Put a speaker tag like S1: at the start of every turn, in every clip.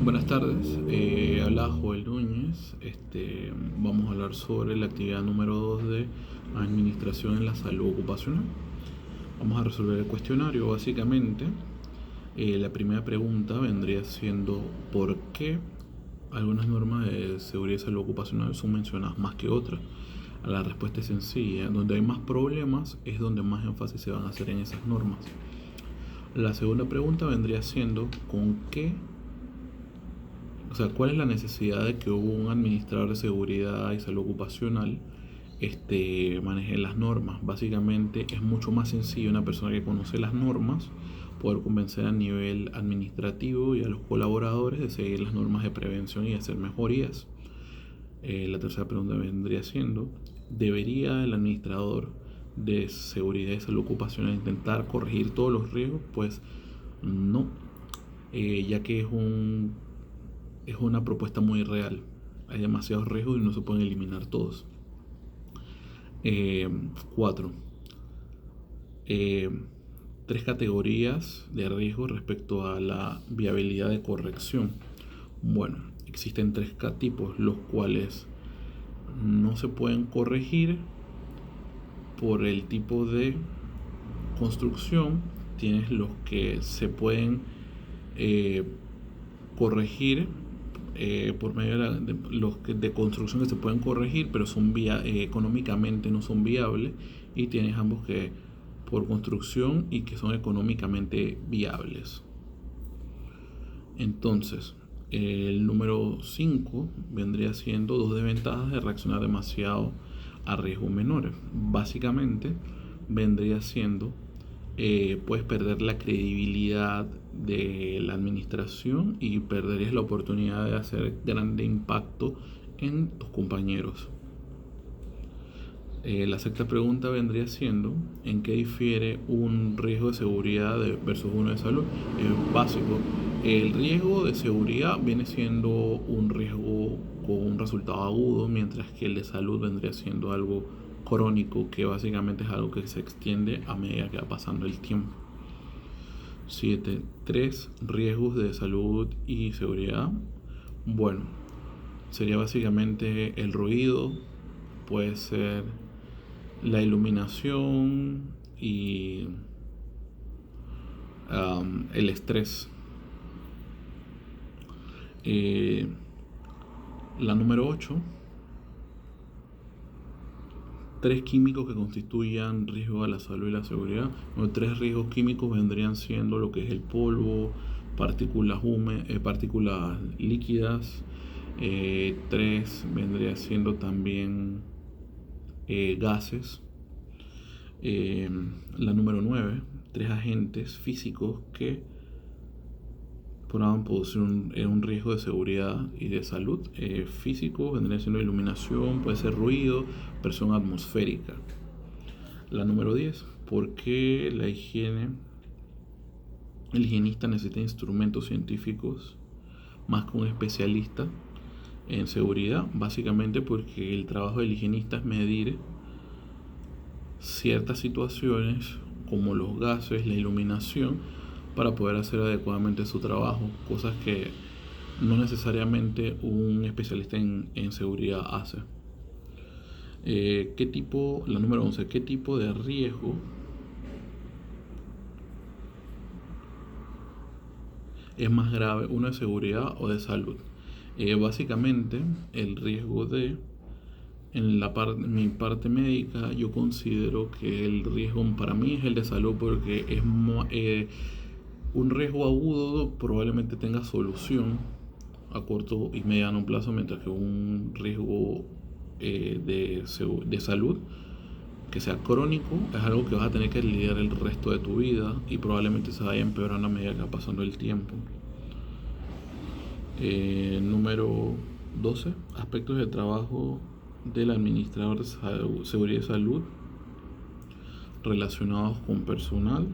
S1: Buenas tardes, habla Joel Núñez. Vamos a hablar sobre la actividad número 2 de Administración en la Salud Ocupacional. Vamos a resolver el cuestionario básicamente. La primera pregunta vendría siendo ¿por qué algunas normas de seguridad y salud ocupacional son mencionadas más que otras? La respuesta es sencilla: donde hay más problemas es donde más énfasis se van a hacer en esas normas. La segunda pregunta vendría siendo ¿cuál es la necesidad de que un administrador de seguridad y salud ocupacional maneje las normas? Básicamente es mucho más sencillo una persona que conoce las normas poder convencer a nivel administrativo y a los colaboradores de seguir las normas de prevención y hacer mejorías. La tercera pregunta vendría siendo: ¿debería el administrador de seguridad y salud ocupacional intentar corregir todos los riesgos? Pues no, ya que es una propuesta muy real. Hay demasiados riesgos y no se pueden eliminar todos. 4. Tres categorías de riesgo respecto a la viabilidad de corrección. Bueno, existen tres tipos, los cuales no se pueden corregir por el tipo de construcción. Tienes los que se pueden corregir por medio de los de construcción que se pueden corregir, pero son económicamente no son viables, y tienes ambos que por construcción y que son económicamente viables. Entonces, el número 5 vendría siendo dos desventajas de reaccionar demasiado a riesgos menores. Básicamente vendría siendo puedes perder la credibilidad de la administración y perderías la oportunidad de hacer grande impacto en tus compañeros. La sexta pregunta vendría siendo: ¿en qué difiere un riesgo de seguridad versus uno de salud? Es básico. El riesgo de seguridad viene siendo un riesgo con un resultado agudo, mientras que el de salud vendría siendo algo crónico, que básicamente es algo que se extiende a medida que va pasando el tiempo. 7. Tres riesgos de salud y seguridad. Bueno, sería básicamente el ruido, puede ser la iluminación y el estrés. La número 8: tres químicos que constituyan riesgo a la salud y la seguridad. Los tres riesgos químicos vendrían siendo lo que es el polvo, partículas líquidas. Tres vendría siendo también gases. La número 9: tres agentes físicos que podrían producir un riesgo de seguridad y de salud. Físico vendría siendo iluminación, puede ser ruido, presión atmosférica. La número 10: ¿por qué el higienista necesita instrumentos científicos más que un especialista en seguridad? Básicamente porque el trabajo del higienista es medir ciertas situaciones como los gases, la iluminación, para poder hacer adecuadamente su trabajo, cosas que no necesariamente un especialista en seguridad hace. La número 11: ¿qué tipo de riesgo es más grave, uno de seguridad o de salud? Básicamente el riesgo en mi parte médica, yo considero que el riesgo para mí es el de salud, porque es un riesgo agudo probablemente tenga solución a corto y mediano plazo, mientras que un riesgo de salud que sea crónico es algo que vas a tener que lidiar el resto de tu vida y probablemente se vaya empeorando a medida que va pasando el tiempo. Número 12: aspectos de trabajo del administrador de seguridad y salud relacionados con personal.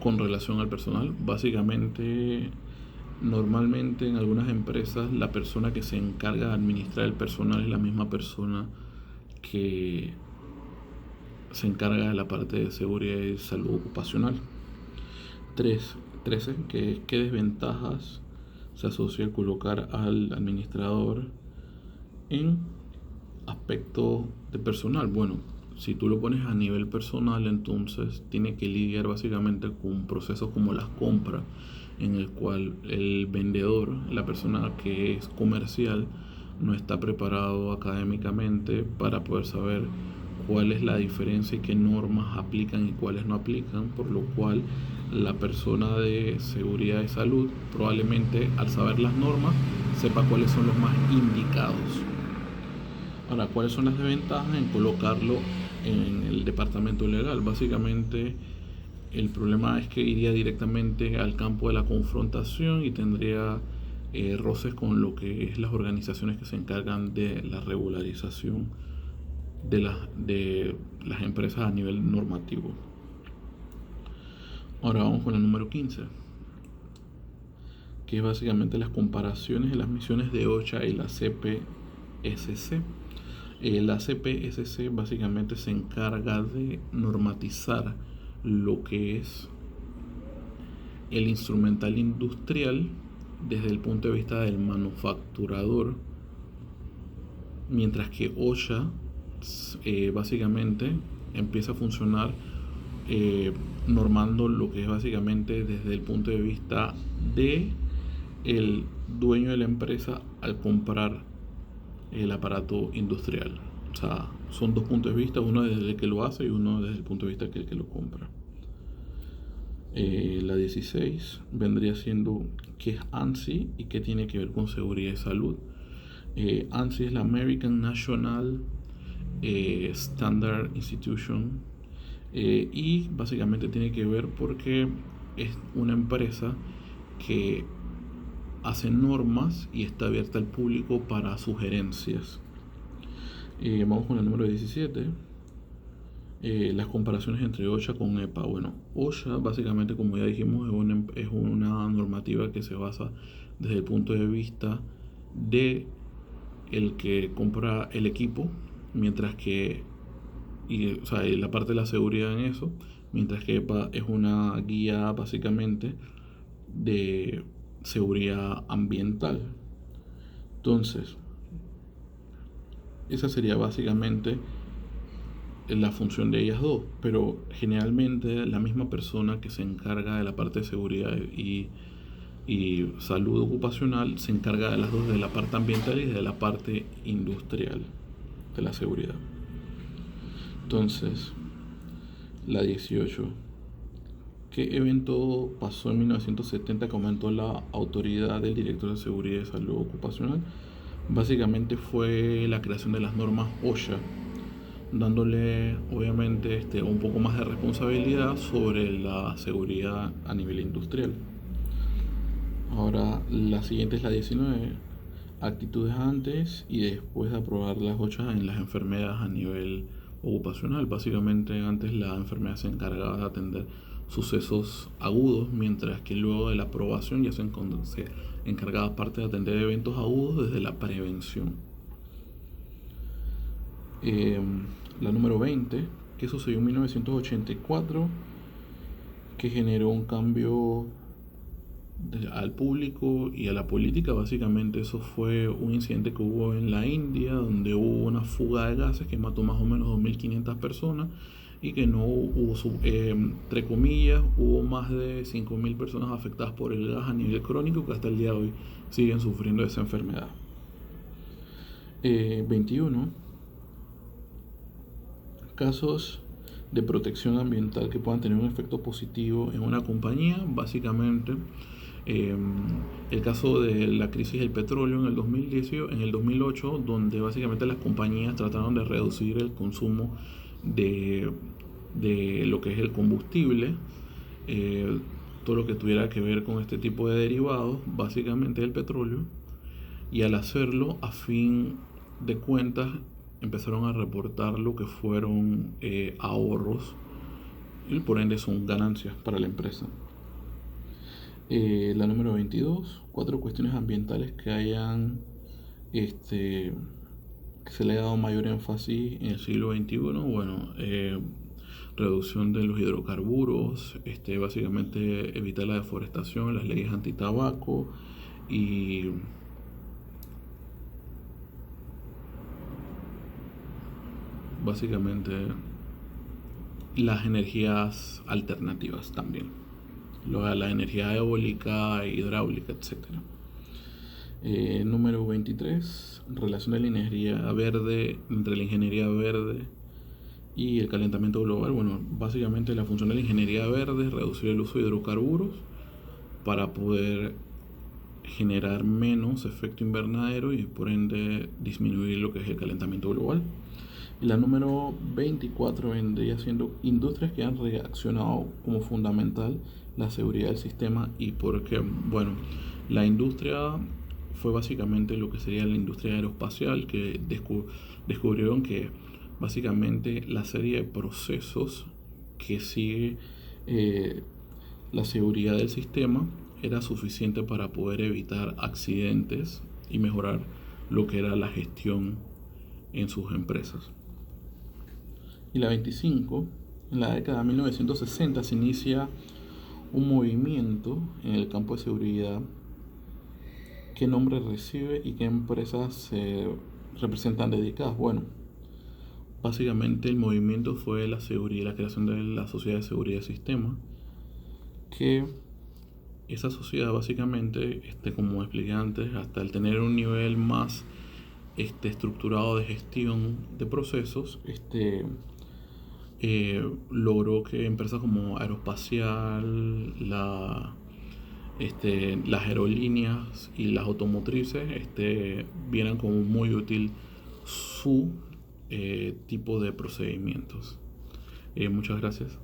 S1: Con relación al personal, básicamente, normalmente en algunas empresas la persona que se encarga de administrar el personal es la misma persona que se encarga de la parte de seguridad y salud ocupacional. 13, que es qué desventajas se asocia al colocar al administrador en aspecto de personal. Bueno, si tú lo pones a nivel personal, entonces tiene que lidiar básicamente con procesos como las compras, en el cual el vendedor, la persona que es comercial, no está preparado académicamente para poder saber cuál es la diferencia y qué normas aplican y cuáles no aplican, por lo cual la persona de seguridad de salud probablemente, al saber las normas, sepa cuáles son los más indicados. Ahora, ¿cuáles son las desventajas en colocarlo en el departamento legal? Básicamente, el problema es que iría directamente al campo de la confrontación y tendría roces con lo que es las organizaciones que se encargan de la regularización de las empresas a nivel normativo. Ahora vamos con el número 15, que es básicamente las comparaciones de las misiones de OSHA y la CPSC. La CPSC básicamente se encarga de normatizar lo que es el instrumental industrial desde el punto de vista del manufacturador, mientras que OSHA básicamente empieza a funcionar normando lo que es básicamente desde el punto de vista de el dueño de la empresa al comprar el aparato industrial. O sea, son dos puntos de vista, uno desde el que lo hace y uno desde el punto de vista del que lo compra. La 16 vendría siendo qué es ANSI y qué tiene que ver con seguridad y salud. ANSI es la American National Standard Institution, y básicamente tiene que ver porque es una empresa que hace normas y está abierta al público para sugerencias. Vamos con el número 17. Las comparaciones entre OSHA con EPA. Bueno, OSHA básicamente, como ya dijimos, es una normativa que se basa desde el punto de vista de el que compra el equipo, mientras que o sea, la parte de la seguridad en eso, mientras que EPA es una guía básicamente de seguridad ambiental. Entonces, esa sería básicamente la función de ellas dos, pero generalmente la misma persona que se encarga de la parte de seguridad y salud ocupacional se encarga de las dos, de la parte ambiental y de la parte industrial de la seguridad. Entonces, la 18. ¿Qué evento pasó en 1970 que aumentó la autoridad del director de seguridad y salud ocupacional? Básicamente fue la creación de las normas OSHA, dándole obviamente un poco más de responsabilidad sobre la seguridad a nivel industrial. Ahora la siguiente es la 19, actitudes antes y después de aprobar las OSHA en las enfermedades a nivel ocupacional. Básicamente antes la enfermedad se encargaba de atender sucesos agudos, mientras que luego de la aprobación ya se encargaba parte de atender eventos agudos desde la prevención. La número 20, que sucedió en 1984, que generó un cambio al público y a la política. Básicamente eso fue un incidente que hubo en la India, donde hubo una fuga de gases que mató más o menos 2.500 personas y que no hubo, entre comillas, hubo más de 5.000 personas afectadas por el gas a nivel crónico que hasta el día de hoy siguen sufriendo esa enfermedad. 21. Casos de protección ambiental que puedan tener un efecto positivo en una compañía. Básicamente el caso de la crisis del petróleo en el 2008, donde básicamente las compañías trataron de reducir el consumo de lo que es el combustible, todo lo que tuviera que ver con este tipo de derivados, básicamente del petróleo, y al hacerlo, a fin de cuentas, empezaron a reportar lo que fueron ahorros y por ende son ganancias para la empresa. La número 22, 4 cuestiones ambientales que hayan que se le ha dado mayor énfasis en el siglo XXI. Bueno, reducción de los hidrocarburos, básicamente evitar la deforestación, las leyes antitabaco y básicamente las energías alternativas también, la energía eólica, hidráulica, etcétera. Número 23, relación de la ingeniería verde, entre la ingeniería verde y el calentamiento global. Bueno, básicamente la función de la ingeniería verde es reducir el uso de hidrocarburos para poder generar menos efecto invernadero y por ende disminuir lo que es el calentamiento global. Y la número 24 vendría siendo industrias que han reaccionado como fundamental la seguridad del sistema. Y porque, bueno, la industria fue básicamente lo que sería la industria aeroespacial, que descubrieron que básicamente la serie de procesos que sigue la seguridad del sistema era suficiente para poder evitar accidentes y mejorar lo que era la gestión en sus empresas. Y la 25, en la década de 1960 se inicia un movimiento en el campo de seguridad. ¿Qué nombre recibe y qué empresas se representan dedicadas? Bueno, básicamente el movimiento fue la creación de la Sociedad de Seguridad del Sistema, que esa sociedad básicamente, como expliqué antes, hasta el tener un nivel más estructurado de gestión de procesos, logró que empresas como Aeroespacial, las aerolíneas y las automotrices vieran como muy útil su tipo de procedimientos. Muchas gracias.